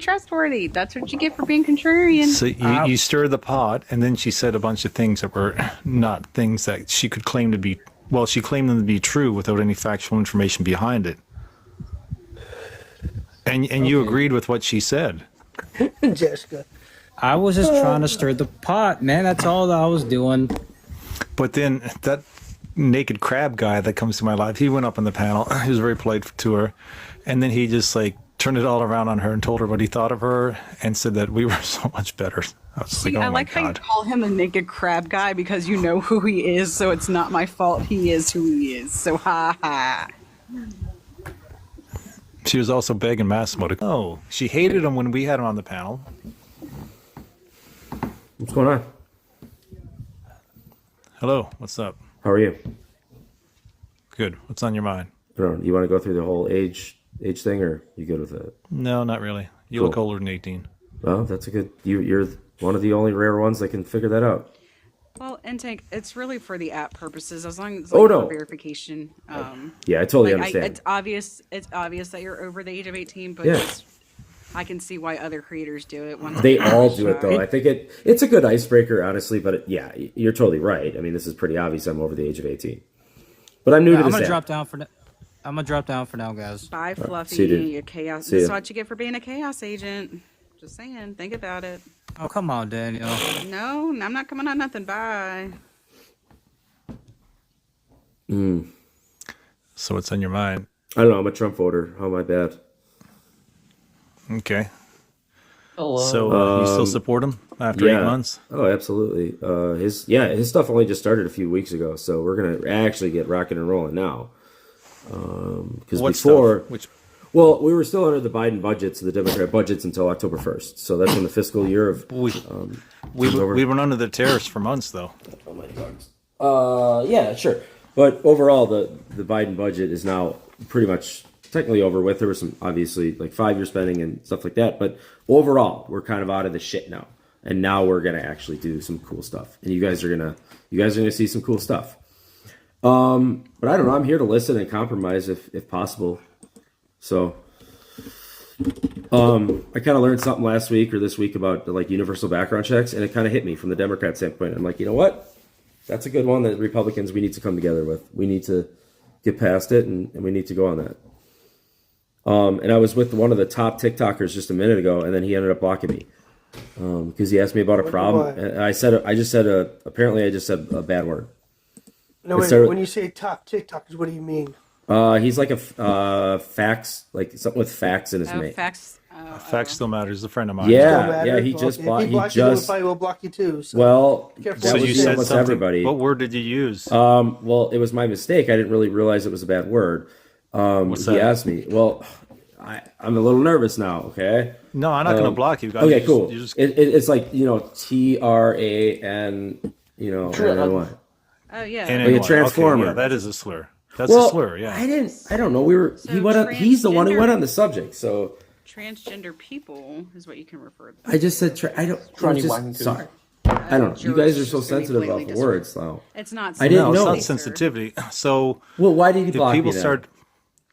trustworthy. That's what you get for being contrarian. So you stir the pot, and then she said a bunch of things that were not things that she could claim to be. Well, she claimed them to be true without any factual information behind it. And you agreed with what she said. Jessica. I was just trying to stir the pot, man. That's all that I was doing. But then that naked crab guy that comes to my life, he went up on the panel. He was very polite to her. And then he just like turned it all around on her and told her what he thought of her and said that we were so much better. I was See, like, oh I like my how you God. call him a naked crab guy because you know who he is, so it's not my fault he is who he is. So ha ha. She was also begging Massimo to. Oh, she hated him when we had him on the panel. What's going on? Hello, what's up? How are you? Good. What's on your mind? I don't know, you want to go through the whole age thing, or you good with it? No, not really. You Cool. look older than 18. Well, that's a good. You're one of the only rare ones that can figure that out. Well, inTank, it's really for the app purposes, as long as Oh, no. for verification. Yeah, I totally Like, understand. it's obvious that you're over the age of 18, but Yeah. I can see why other creators do it. Once They all do it though. I think it's a good icebreaker, honestly. But yeah, you're totally right. I mean, this is pretty obvious. I'm over the age of 18, but I'm new Yeah, to I'm this gonna app. drop down for. I'm gonna drop down for now, guys. Bye, Fluffy. see you, dude. Your chaos. See This is ya. what you get for being a chaos agent. Just saying. Think about it. Oh, come on, Daniel. No, I'm not coming on nothing. Bye. So what's on your mind? I don't know. I'm a Trump voter. How am I bad? Okay. Hello. So you still support him after 8 months? Oh, absolutely. His stuff only just started a few weeks ago, so we're gonna actually get rocking and rolling now. Because What before, stuff? Which well, we were still under the Biden budgets, the Democrat budgets, until October 1st. So that's when the fiscal year of we over. we were under the terrorists for months though. Oh my dogs. Yeah, sure. But overall, the Biden budget is now pretty much technically over with. There was some obviously like 5-year spending and stuff like that, but overall, we're kind of out of the shit now. And now we're gonna actually do some cool stuff, and you guys are gonna see some cool stuff. But I don't know. I'm here to listen and compromise if possible. So, I kind of learned something last week or this week about like universal background checks, and it kind of hit me from the Democrat standpoint. I'm like, you know what? That's a good one that Republicans, we need to come together with. We need to get past it, and we need to go on that. And I was with one of the top TikTokers just a minute ago, and then he ended up blocking me because he asked me about a problem. And I said apparently I just said a bad word. No, wait, when you say top TikTokers, what do you mean? He's like a fax, like something with fax in his name. Facts. Fact still matters. A friend of mine. Yeah, he just If blocked. he He blocks you, he just probably will block you too. So. well, Careful. that So was you the said almost something. everybody. What word did you use? Well, it was my mistake. I didn't really realize it was a bad word. What's He that? asked me. Well, I'm a little nervous now. Okay. No, I'm not going to block you. Okay, You cool. just- It's like TRAN. NY. Oh yeah. and Like a anyway, transformer. Okay, yeah, that is a slur. That's Well, a slur. Yeah. I don't know. He's the one who transgender- went on the subject. So Transgender people is what you can refer to. I just said I don't. I'm just, sorry. I don't know. You guys are so sensitive about the words now. It's not. I didn't No, it's know. not sensitivity. So Well, why did he if block people me then? start,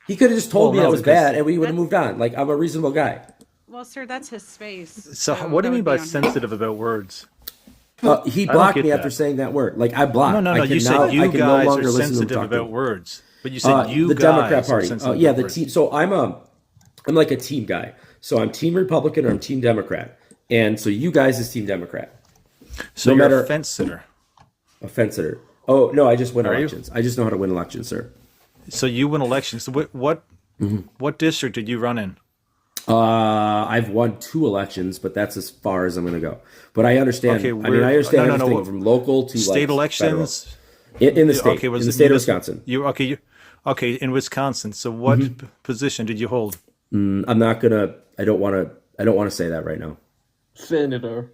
He could have just told Well, me no, that was because- bad, and we would have moved on. Like, I'm a reasonable guy. Well, sir, that's his space. so what do you that mean would by be on him. sensitive about words? He don't blocked get me after that. saying that word. Like, I blocked. No. I You can now, said you I can no guys longer are listen to him sensitive talk to about me. words, but you said you the guys Democrat are Party. sensitive Yeah, about the words. team. So I'm like a team guy. So I'm team Republican or I'm team Democrat, and so you guys is team Democrat. So no you're matter- a fence sitter. A fence sitter. Oh no, I just win Are you? elections. I just know how to win elections, sir. So you win elections. So what district did you run in? I've won 2 elections, but that's as far as I'm going to go. But I understand. Okay, I mean, I understand everything from local to State like, elections. federal. In the state. Okay, in was the it state of municipal? Wisconsin. Okay, in Wisconsin. So what position did you hold? I'm not gonna. I don't want to say that right now. Senator.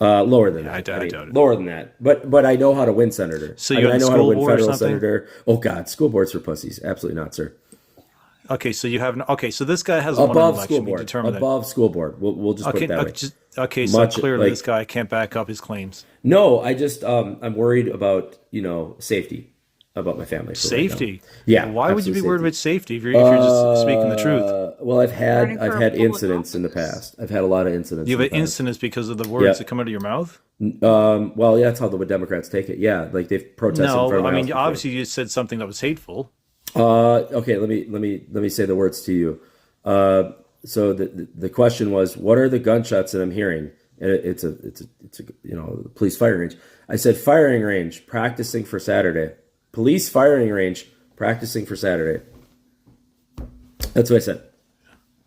Lower than I that. doubt I mean, it. Lower than that. But I know how to win senator. So I you're mean, I on the know how to school win board or federal something? senator. Oh God, school boards for pussies. Absolutely not, sir. Okay, so you have okay. So this guy has won an Above election. school We board. determined Above school board. We'll just put Okay, it that way. okay. So Much, clearly like- this guy can't back up his claims. No, I just I'm worried about safety. about my family. For Safety. Right now. Yeah. Why would you be absolute worried safety. about safety if you're just speaking the truth? Well, I've Running had for a public incidents in the office. past. I've had a lot of incidents. You in have the past. incidents because of the words Yeah. that come out of your mouth? Well, yeah, that's how the Democrats take it. Yeah, like they've protested. in front of No, my I mean house before. obviously you said something that was hateful. Okay, let me say the words to you. So the question was, what are the gunshots that I'm hearing? And it's a police firing range. I said firing range, practicing for Saturday. Police firing range, practicing for Saturday. That's what I said.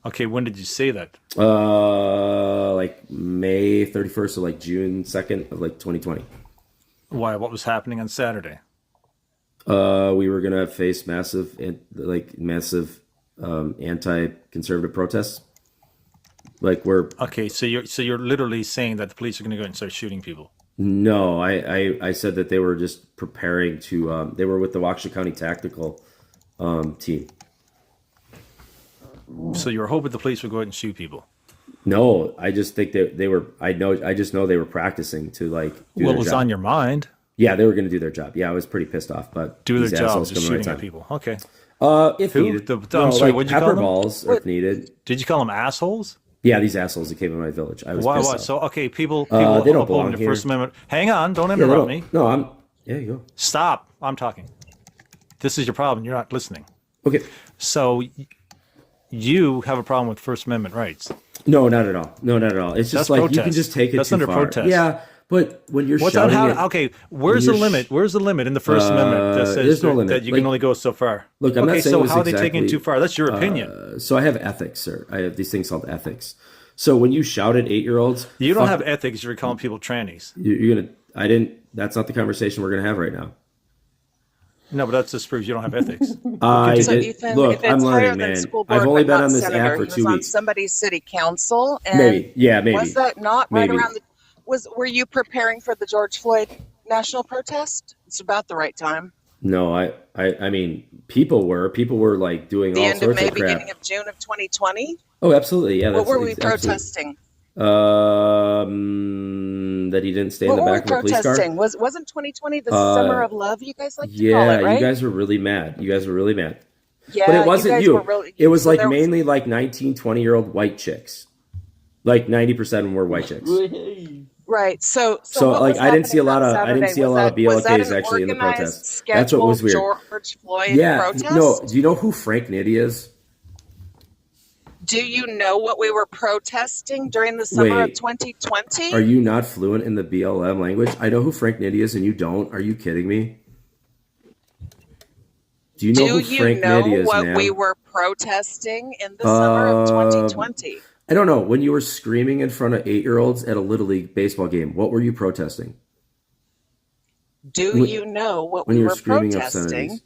Okay, when did you say that? Like May 31st or like June 2nd of like 2020. Why? What was happening on Saturday? We were gonna face massive anti-conservative protests. Like we're Okay, so you're literally saying that the police are going to go out and start shooting people. no, I said that they were just preparing to. They were with the Waukesha County Tactical team. So you were hoping the police would go out and shoot people. No, I just think they were. I just know they were practicing to like. Do What their was job. on your mind? Yeah, they were going to do their job. Yeah, I was pretty pissed off, but Do these their job, assholes just coming right shooting at time. people. Okay. If Who? needed. I'm sorry, like what'd you call pepper them? balls if needed. Did you call them assholes? Yeah, these assholes that came in my village. I was Why? pissed Why? off. So okay, people they don't upholding belong the here. First Amendment. Hang on, don't Yeah, they interrupt don't- me. No, yeah, you go. Stop. I'm talking. This is your problem. You're not listening. Okay. So you have a problem with First Amendment rights. No, not at all. No, not at all. It's just That's like you can protest. just take it That's too under far. protest. Yeah, but when you're What's that? shouting How? it, Okay, where's the you're limit? Where's the limit in the First Amendment that says there's no limit. that you Like, can only go so far? look, I'm not okay, saying so it was how are they taking it exactly- too far? That's your opinion. so I have ethics, sir. I have these things called ethics. So when you shout at 8-year-olds, You don't have ethics. You're calling people trannies. you're gonna. I didn't. That's not the conversation we're gonna have right now. No, but that just proves you don't have ethics. I So did, Ethan, look, if it's I'm higher learning, than man. school board, I've only but been not on this senator, app for he 2 was on weeks. somebody's city council, and Maybe, yeah, maybe. was that not right Maybe. around the? Were you preparing for the George Floyd national protest? It's about the right time. No, I mean, people were like doing The all end of sorts May, of crap. beginning of June of 2020. Oh, absolutely, yeah. What That's were we absolutely- protesting? That he didn't stay in What the were we back of a police car. protesting? Wasn't 2020 the summer of love? You guys like to call Yeah, it, right? you guys were really mad. You guys were really mad. Yeah, But it wasn't guys you. were really- It was so like there mainly like 19, 20-year-old white chicks. Like 90% of them were white chicks. right. So So, what like, was I didn't see a happening lot that of- I didn't Saturday? see a Was lot of that- was that BLKs an actually in the organized, protest. That's what was weird. George Floyd Yeah, protest? no. Do you know who Frank Nitti is? Do you know what we were protesting during the summer Wait, of 2020? Are you not fluent in the BLM language? I know who Frank Nitti is, and you don't. Are you kidding me? Do you know Do who you Frank know Nitti is, what ma'am? we were protesting in the summer of 2020? I don't know. When you were screaming in front of 8-year-olds at a Little League baseball game, what were you protesting? Do when- you know what when we you were were screaming protesting obscenities?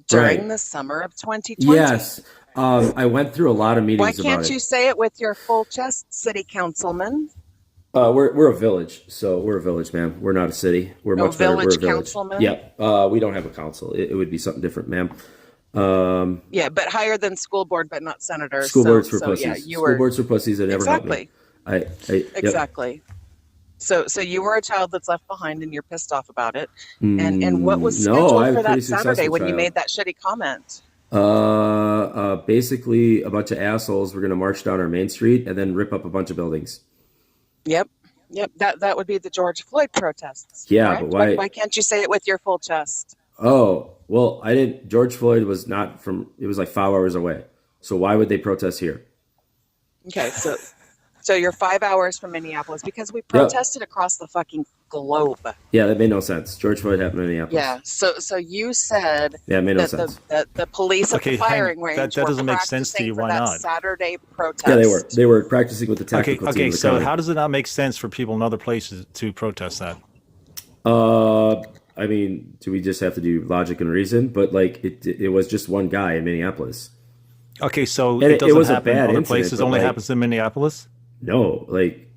during Right. the summer of 2020? Yes. I went through a lot of meetings Why about can't it. you say it with your full chest, city councilman? We're a village, so we're a village, ma'am. We're not a city. We're Oh, much better. We're a village village. councilman? Yep. We don't have a council. It would be something different, ma'am. Yeah, but higher than school board, but not senator. School so, boards for so, pussies. Yeah, you School were boards for pussies that never helped me. exactly. Yep. Exactly. So you were a child that's left behind, and you're pissed off about it. And what was No, scheduled I'm a for pretty that Saturday successful when you child. made that shitty comment? Basically, a bunch of assholes were going to march down our main street and then rip up a bunch of buildings. Yep. That would be the George Floyd protests. Yeah, correct? but why- Why can't you say it with your full chest? Oh, well, I didn't. George Floyd was not from. It was like 5 hours away. So why would they protest here? Okay, so you're 5 hours from Minneapolis because we protested across the fucking globe. Yeah, that made no sense. George Floyd happened in Minneapolis. Yeah. So you said Yeah, it made no that sense. the police at Okay, the firing range that were doesn't make sense to you. practicing for Why that not? Saturday protest. Yeah, they were. They were practicing with the Okay, tactical team. okay. of the So county. how does it not make sense for people in other places to protest that? I mean, do we just have to do logic and reason? But like, it was just one guy in Minneapolis. Okay, so And it it doesn't was a happen in bad other incident, places. but, Only like- happens in Minneapolis. No, like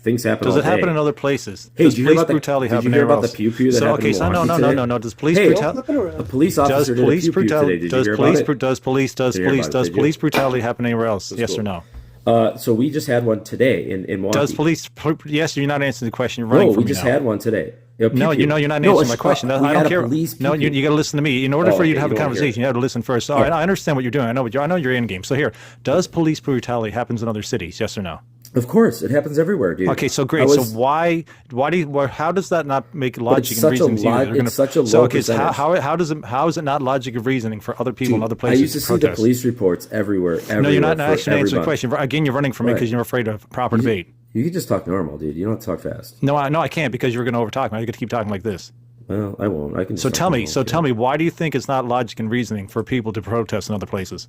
things happen. Does all it happen day. in other places? Hey, Does did you hear police about the- brutality did you happen hear anywhere about the else? pew-pew that So happened okay, in so no. Milwaukee Does police Hey, brutality? A police officer did a pew-pew today. Did you hear about it? Does police Did you hear about it, did you? police brutality happen anywhere else? Yes cool. or no? So we just had one today in Milwaukee. Does police? Yes, you're not answering the question. You're running No, from we me just now. had one today. No, you're not No, answering my question. I don't care. No, you got to listen to me. In order for you to have a conversation, you have to listen first. All right, I understand what you're doing. I know you're in game. So here, does police brutality happens in other cities? Yes or no? Of course, it happens everywhere, dude. Okay, so great. So how does that not make logic and reasoning to you? It's such a low percentage. How is it not logic of reasoning for other people in other places? I used to see the police reports everywhere. No, you're not actually answering the question. Again, you're running from it because you're afraid of proper debate. You can just talk normal, dude. You don't have to talk fast. No, I can't because you're going to overtalk me. I got to keep talking like this. Well, I won't. I can. So tell me, why do you think it's not logic and reasoning for people to protest in other places?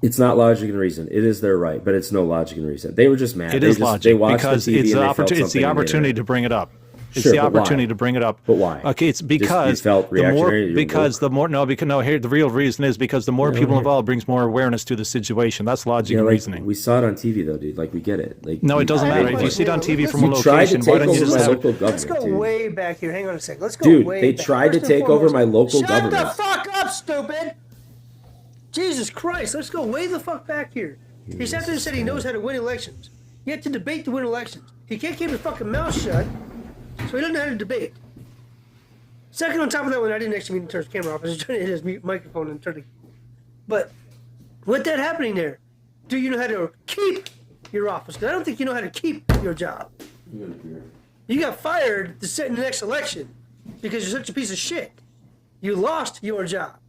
It's not logic and reason. It is their right, but it's no logic and reason. They were just mad. It is logic because it's the opportunity to bring it up. It's the opportunity to bring it up. But why? Okay, it's because felt reactionary. The real reason is because the more people involved brings more awareness to the situation. That's logic and reasoning. We saw it on TV though, dude. Like we get it. Like no, it doesn't matter. If you see it on TV from a location, why don't you just have local government? Let's go way back here. Hang on a second. Let's go dude, way they back. tried to take over my local government. Shut the fuck up, stupid! Jesus Christ, let's go way the fuck back here. He sat there and said he knows how to win elections. He had to debate to win elections. He can't keep his fucking mouth shut, so he doesn't know how to debate. Second, on top of that one, I didn't actually mean to turn his camera off. I was trying to hit his microphone and turn it. But with that happening there, do you know how to keep your office? Because I don't think you know how to keep your job. You got fired to sit in the next election because you're such a piece of shit. You lost your job.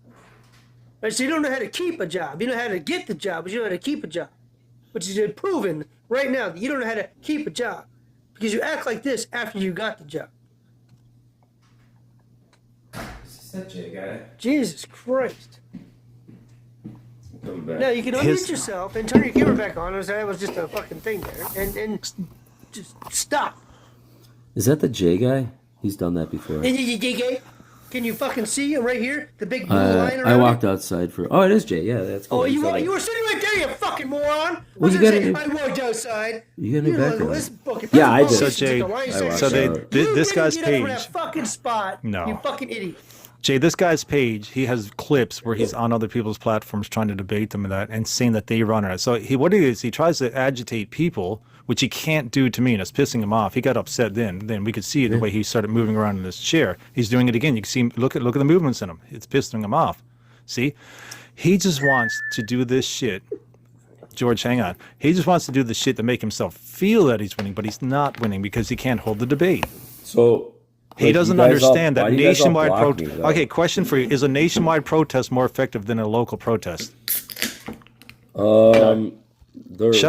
Right, so you don't know how to keep a job. You know how to get the job, but you don't know how to keep a job. Which is proven right now that you don't know how to keep a job because you act like this after you got the job. Is that Jay guy? Jesus Christ. Coming back. Now you can unmute yourself and turn your camera back on. That was just a fucking thing there. And just stop. Is that the Jay guy? He's done that before. Can you fucking see him right here? The big blue line around I walked outside for... Oh, it is Jay. Yeah, that's cool. Oh, you were sitting right there, you fucking moron. Well, I walked outside. You got a new background. Yeah, I did. So, Jay, this guy's page... That fucking spot, no. you fucking idiot. Jay, this guy's page, he has clips where he's on other people's platforms trying to debate them and saying that they run it. So he tries to agitate people, which he can't do to me, and it's pissing him off. He got upset then we could see the way he started moving around in his chair. He's doing it again. You can see him, look at the movements in him. It's pissing him off. See? He just wants to do this shit. George, hang on. He just wants to do the shit to make himself feel that he's winning, but he's not winning because he can't hold the debate. So... He doesn't understand that nationwide protest. Okay, question for you: is a nationwide protest more effective than a local protest? Shut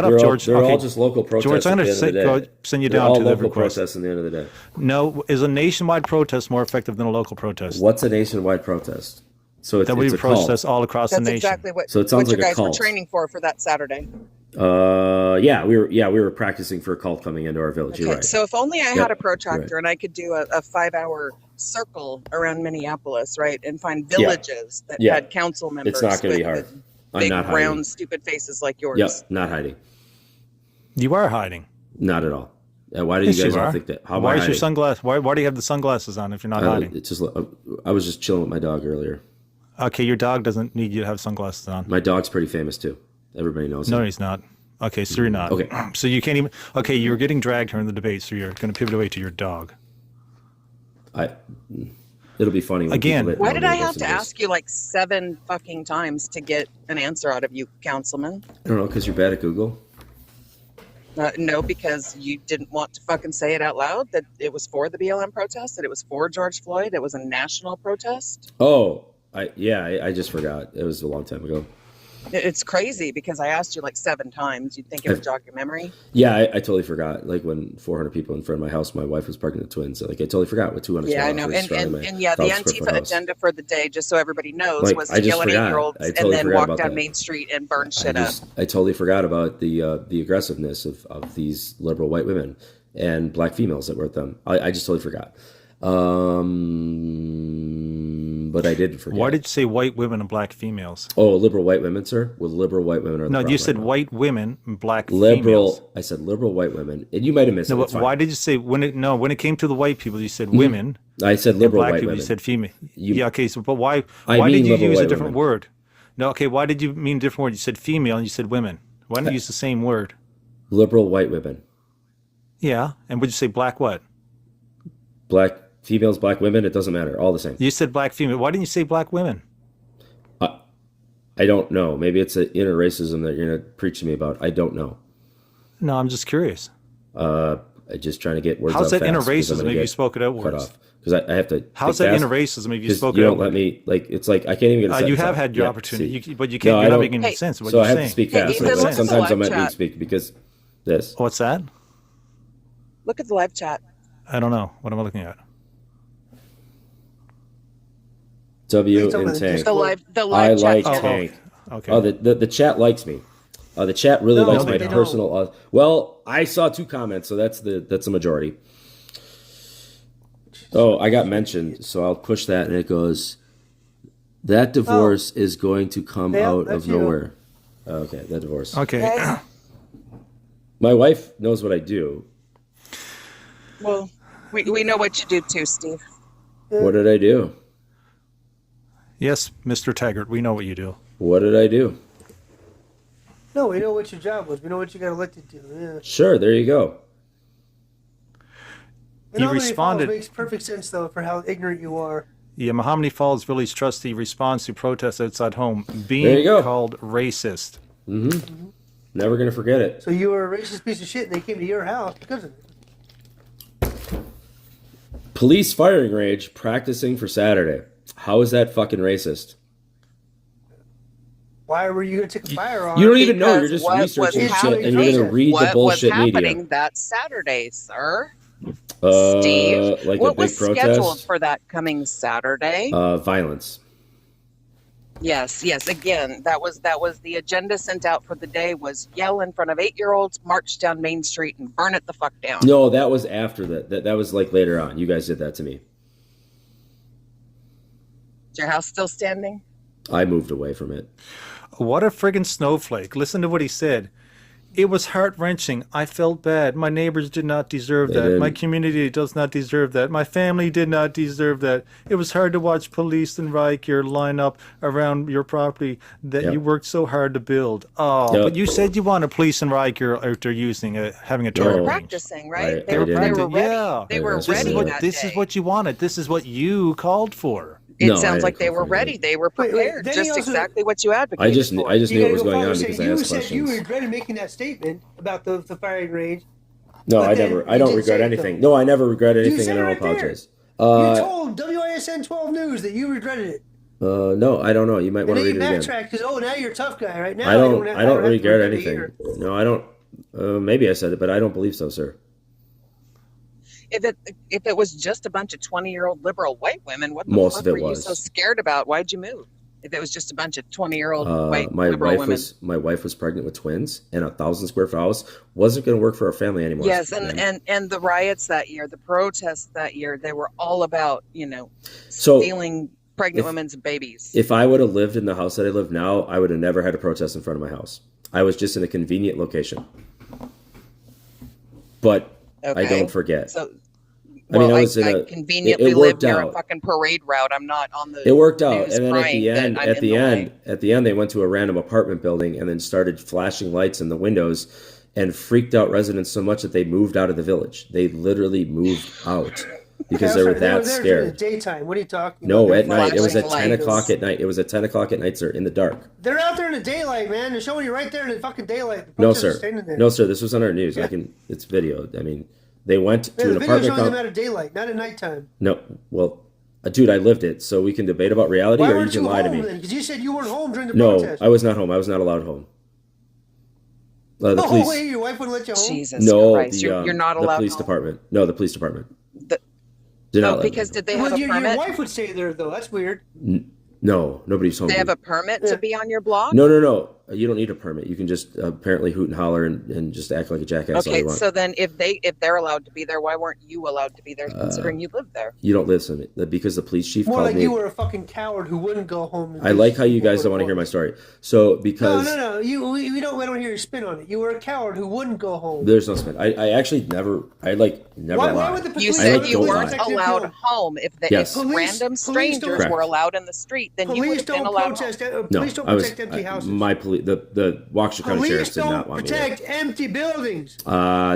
up, George. They're all just local protests. George, I'm going to send you down to the local protests at the end of the day. No, is a nationwide protest more effective than a local protest? What's a nationwide protest? So it's we a protest cult. all across the nation. That's exactly what. So it sounds what like you a guys cult. were training for that Saturday. We were practicing for a cult coming into our village. Okay, You're right. so if only I had a protractor and I could do a 5-hour circle around Minneapolis, right, and find villages that had council members. It's not going to be hard. I'm big, not hiding. round, stupid faces like yours. Yep, not hiding. You are hiding. Not at all. Why do you guys all think that? How why is your sunglasses? Why do you have the sunglasses on if you're not hiding? It's just I was just chilling with my dog earlier. Okay, your dog doesn't need you to have sunglasses on. My dog's pretty famous too. Everybody knows him. No, he's not. Okay, so you're not. Okay. So you can't even... Okay, you were getting dragged here in the debate, so you're going to pivot away to your dog. It'll be funny. Again. Why did I have to ask you like 7 fucking times to get an answer out of you, Councilman? I don't know, because you're bad at Google? No, because you didn't want to fucking say it out loud that it was for the BLM protest, that it was for George Floyd, it was a national protest. Oh, I just forgot. It was a long time ago. It's crazy because I asked you like 7 times. You'd think it would jog your memory. Yeah, I totally forgot. Like when 400 people in front of my house, my wife was pregnant with twins. So like I totally forgot what 200. Yeah, I know. And the Antifa agenda for the day, just so everybody knows, was to kill an 8-year-old and then walk down Main Street and burn shit up. I totally forgot about the aggressiveness of these liberal white women and black females that were with them. I just totally forgot. But I did forget. Why did you say white women and black females? Oh, liberal white women, sir? Well, liberal white women are the problem. You said white women and black liberal, females. I said liberal white women. And you might have missed it. But why did you say, when it came to the white people, you said women. I said liberal black white people, women. You said female. Okay, so, but why mean did you use a different women. word? No, okay, why did you mean a different word? You said female and you said women. Why didn't you use the same word? Liberal white women. Yeah, and would you say black what? Black females, black women, it doesn't matter. All the same. You said black female. Why didn't you say black women? I don't know. Maybe it's an inner racism that you're going to preach to me about. I don't know. No, I'm just curious. I'm just trying to get words How's out that inner fast, 'cause I'm racism gonna if you get spoke it out cut words? off. Because I have to. How's think that fast, inner racism if you 'cause spoke you it don't out let words? me, like, it's like I can't even get a You sentence have out. had your Yeah, opportunity, see. but you No, can't. I You're not don't- making any sense. What So you're I have saying. to speak Hey, fast. Ethan, Like, look at the sometimes I'm live not being chat. speak because this. What's that? Look at the live chat. I don't know. What am I looking at? W Wait, and the Tank. The I live like chat. Tank. Okay. Oh, the chat likes me. The chat really No, likes they my don't. personal. Well, I saw 2 comments, so that's a majority. Oh, I got mentioned, so I'll push that, and it goes. That divorce is going to come Yeah, out that's of you. nowhere. Okay, that divorce. Okay. My wife knows what I do. Well, we know what you do too, Steve. What did I do? Yes, Mr. Taggart, we know what you do. What did I do? No, we know what your job was. We know what you got elected to. Yeah. Sure, there you go. And You how many responded- falls makes perfect sense though for how ignorant you are. Yeah, Menominee Falls Village trustee responds to protests outside home There you being go. called racist. Never gonna forget it. So you were a racist piece of shit, and they came to your house because of it. Police firing range practicing for Saturday. How is that fucking racist? Why were you going to take a firearm? You don't even know. You're Because just what was researching shit, happening- and you're gonna read what the bullshit was happening media. that Saturday, sir? Steve, Like what a big was scheduled protest. for that coming Saturday? Violence. Yes. Again, that was the agenda sent out for the day was yell in front of 8-year-olds, march down Main Street, and burn it the fuck down. No, that was after that. That was like later on. You guys did that to me. Is your house still standing? I moved away from it. What a friggin' snowflake. Listen to what he said. It was heart-wrenching. I felt bad. My neighbors did not deserve that. didn't. My community does not deserve that. My family did not deserve that. It was hard to watch police and riot gear line up around your property that Yep. you worked so hard to build. Oh, Yep. but you said you wanted police and riot gear out there having a No. target range. Practicing, right? I didn't. They were ready. Yeah. They were This is ready what- that This day. is what you wanted. This is what you called for. It No, I sounds didn't like they call were for ready. anything. They were Wait, prepared. then he Just also- exactly what you advocated I just for. knew You what was gotta go going forward on and because say, I you asked said you questions. regretted making that statement about the firing range. No, but I then never. I you don't did regret say it, anything. though. No, I never regret You anything. said I it don't right there. apologize. You told WISN 12 News that you regretted it. No, I don't know. You might And want to then you read it again. backtracked because, now you're a tough guy. Right now, I don't have to regret it anything. either. No, I don't. Maybe I said it, but I don't believe so, sir. If it was just a bunch of 20-year-old liberal white women, what the Most fuck of it were you was. so scared about? Why'd you move? If it was just a bunch of 20-year-old white My liberal wife women. was pregnant with twins, and a 1,000 square foot house wasn't going to work for our family anymore. Yes, man. and the riots that year, the protests that year, they were all about, So, stealing pregnant if- women's babies. If I would have lived in the house that I live now, I would have never had a protest in front of my house. I was just in a convenient location. But I Okay. don't forget. So, I mean, well, I was in I a- conveniently it live worked near a out. fucking parade route. I'm not on the It worked out, news and then at crying the that end, I'm at in the end, way. at the end, they went to a random apartment building and then started flashing lights in the windows, and freaked out residents so much that they moved out of the village. They literally moved out because they were that there scared. during the daytime. What are you talking No, about? at night. It was at flashing 10 lights. o'clock at night. It was at 10 o'clock at night, sir, in the dark. They're out there in the daylight, man. They're showing you right there in the fucking daylight. The No, protesters sir. standing there. No, sir. This was on our news. Yeah. It's video. I mean, they went Yeah, to the an video's apartment showing them complex. out of daylight, not at nighttime. No, well, dude, I lived it, so we can debate about reality, Why or you weren't can you lie to home me. then? Because you said you weren't home during the No, protest. I was not home. I was not allowed home. The Oh, police. wait, your wife wouldn't let you home? Jesus No, Christ, the, you're not the allowed police home. department. No, the police department. The- Did not Oh, let me because home. did they Well, have a your permit? wife would stay there, though. That's weird. No, nobody's home. They have dude. a permit Yeah. to be on your block? No. You don't need a permit. You can just apparently hoot and holler and just act like a jackass all Okay, you want. so then if they're allowed to be there, why weren't you allowed to be there considering you live there? You don't listen because the police chief More called like me. you were a fucking coward who wouldn't go home. I like how you guys don't want to hear my story. So because No. We don't hear your spin on it. You were a coward who wouldn't go home. there's no spin. I actually never never Why lie. would the You police said I you don't weren't lie. allowed home. If Yes. if Police- random police strangers don't- were allowed in the street, then you would Police have been don't allowed protest. home. No, Police don't I was protect empty houses. the Waukesha County Police Sheriff did not don't want me there. protect empty buildings.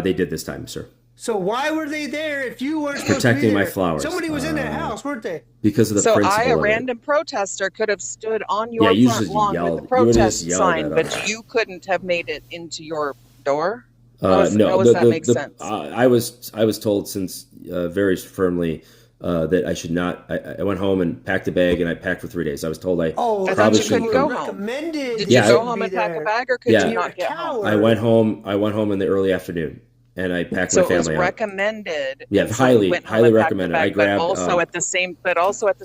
They did this time, sir. So why were they there if you weren't supposed Protecting to be my there? flowers. Somebody was in that house, weren't they? Because of the So principle a of it. random protester, could have stood on Yeah, your you front just lawn yelled- with a you would've protest just yelled sign, at but them. you couldn't have made it into your door? How No, does that make sense? I was told since very firmly that I should not. I went home and packed a bag, and I packed for 3 days. I was told I Oh, I thought probably you shouldn't couldn't go come. home. recommended. Did Yeah, you go I- home and be pack a there. bag, or could Yeah. you You're not a get home? coward. I went home in the early afternoon, and I packed So my it was family out. recommended. Yeah, and so you highly- went home highly and packed recommended. the I bag, grabbed, but also at the same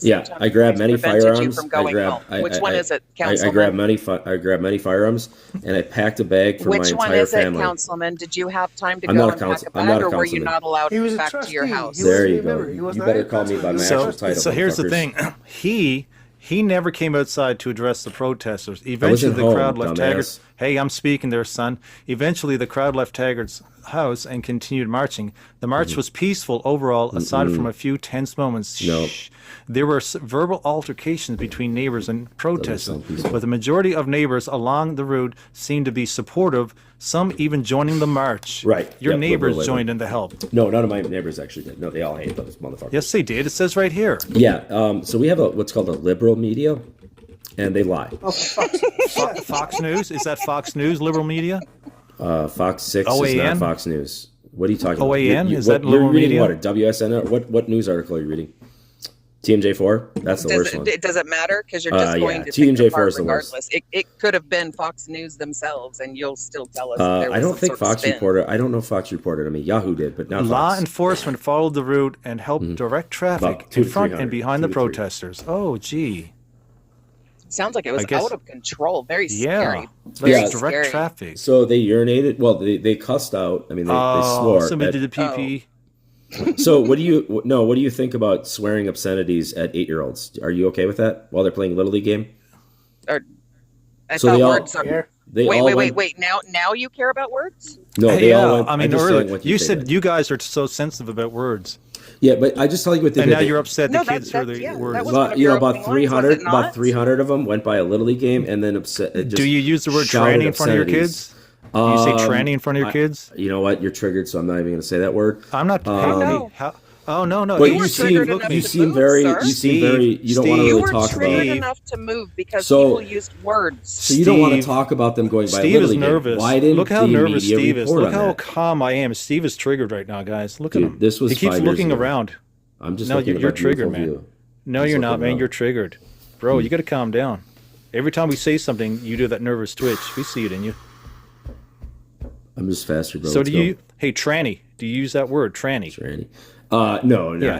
Yeah, time, I grabbed many police prevented you firearms. from going home. Which one is it, I Councilman? grabbed many firearms, and I packed a bag for Which my one entire is family. it, Councilman? Did you have time to I'm go not a and pack council- a I'm bag, not a or were you councilman. not allowed He was a back to your trustee. house? He There wasn't you a go. member. He You wasn't better a call me by my councilman. actual title. So here's the motherfuckers. thing. He never came outside to address the protesters. Eventually, at the home, crowd left Taggart. dumbass. Hey, I'm speaking there, son. Eventually, the crowd left Taggart's house and continued marching. The march was peaceful overall, aside from a few tense moments. Nope. Shh. There were verbal altercations between neighbors and protesters, sound peaceful. but the majority of neighbors along the route seemed to be supportive, some even joining the march. Right. Your Yep, neighbors liberal, joined in to help. No, none of my neighbors actually did. No, they all hate those motherfuckers. Yes, they did. It says right here. Yeah. So we have what's called a liberal media, and they lie. Oh, fuck. Fox News? Is that Fox News, liberal media? Fox 6 is OAN? not Fox News. What are you talking OAN? about? Is that you're liberal reading media? what, a WSN? What news article are you reading? TMJ4? That's the worst one. Does it matter? Because you're just Yeah, going to TMJ4 take apart is the worst. regardless. It could have been Fox News themselves, and you'll still tell us. That there was I don't some think sort of Fox spin. reported. I don't know if Fox reported. I mean, Yahoo did, but not Law Fox. enforcement followed the route and helped direct traffic About 2 in to front 300, and behind 2 the to 3. protesters. Oh, gee. Sounds like it was I guess- out of control. Very Yeah. scary. Let's Very Yeah. direct scary. traffic. So they urinated. Well, they cussed out. I mean, they swore. Somebody at- did the PP. So what do you think about swearing obscenities at 8-year-olds? Are you okay with that while they're playing Little League game? Or, I So thought they all- words are. They all Wait. went- Now you care about words? No, they all went. I mean, I'm just earlier, saying what you say said that. you guys are so sensitive about words. Yeah, but I just tell you what they And did. now you're upset the No, kids heard the yeah, that words. was one of your About opening lines, was 300, it not? about 300 of them went by a Little League game and then upset. Just Do you use the word shouted tranny in front of your obscenities. kids? Do you say tranny in front of your kids? You know what? You're triggered, so I'm not even going to say that word. I'm not. no. Oh, no. But You were triggered enough to seem move, very, sir. you seem very, you don't want to Steve, You really were talk triggered about. enough to move because So- people used words. So you don't want to Steve- talk about them going by a Steve Little is League game. nervous. Why didn't Look how the nervous media Steve is. report Look on how that? calm I am. Steve is triggered right now, guys. Look Dude, at him. this was he keeps 5 years looking ago. around. I'm just No, looking you're at a beautiful triggered, man. view. No, Just you're not, looking man. around. You're triggered. Bro, you got to calm down. Every time we say something, you do that nervous twitch. We see it in you. I'm just faster, bro. So Let's do you? go. Hey, tranny. Do you use that word, tranny? Randy. No, not. Yeah.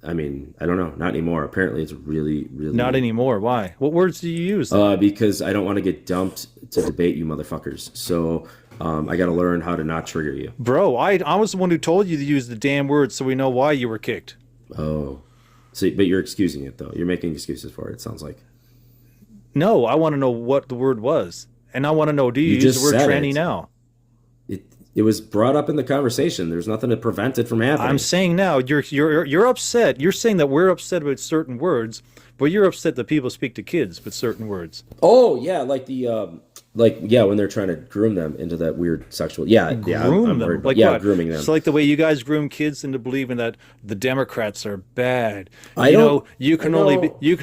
I mean, I don't know. Not anymore. Apparently, it's really, really Not anymore. Why? What words do you use? Because I don't want to get dumped to debate you, motherfuckers. So I got to learn how to not trigger you. Bro, I was the one who told you to use the damn word so we know why you were kicked. Oh, so but you're excusing it though. You're making excuses for it. It sounds like. No, I want to know what the word was. And I want to know, do you, You use just the word said tranny it. now? It was brought up in the conversation. There's nothing to prevent it from happening. I'm saying now you're upset. You're saying that we're upset about certain words, but you're upset that people speak to kids with certain words. Oh yeah, like the when they're trying to groom them into that weird sexual. Yeah, Groom I'm them, worried about- like yeah, what? grooming them. It's like the way you guys groom kids into believing that the Democrats are bad. I you don't- know, you can I only don't- be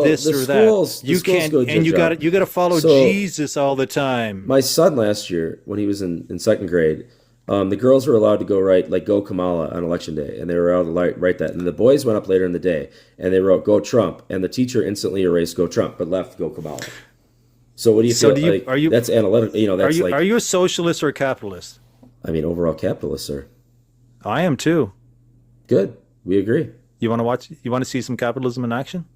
this the or schools- that. the You schools can't, go and judge you that. got to follow So- Jesus all the time. My son last year, when he was in second grade, the girls were allowed to go write like "Go Kamala" on election day, and they were allowed to write that. And the boys went up later in the day and they wrote "Go Trump," and the teacher instantly erased "Go Trump," but left "Go Kamala." So what do you So feel? do you- like, are you- that's analytical. You know, that's are you a socialist or a capitalist? I mean, overall capitalist, sir. I am too. Good, we agree. You want to watch? You want to see some capitalism in action?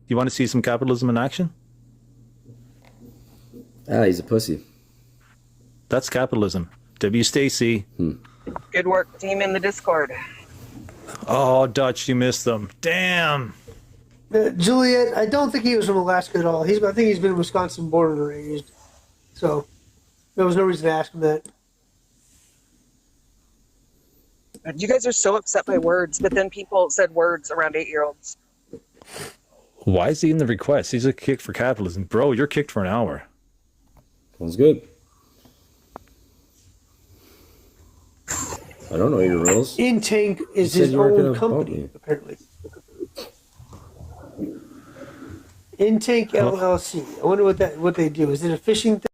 You want to see some capitalism in action? Ah, he's a pussy. That's capitalism. W. Stacy. Good work, team in the Discord. Oh, Dutch, you missed them. Damn. Juliet, I don't think he was from Alaska at all. I think he's been Wisconsin born and raised. So there was no reason to ask him that. You guys are so upset by words, but then people said words around 8-year-olds. Why is he in the request? He's a kick for capitalism. Bro, you're kicked for an hour. Sounds good. I don't know your rules. inTank is You said his you weren't own gonna vote company, me. apparently. inTank LLC. I wonder what they do. Is it a fishing thing?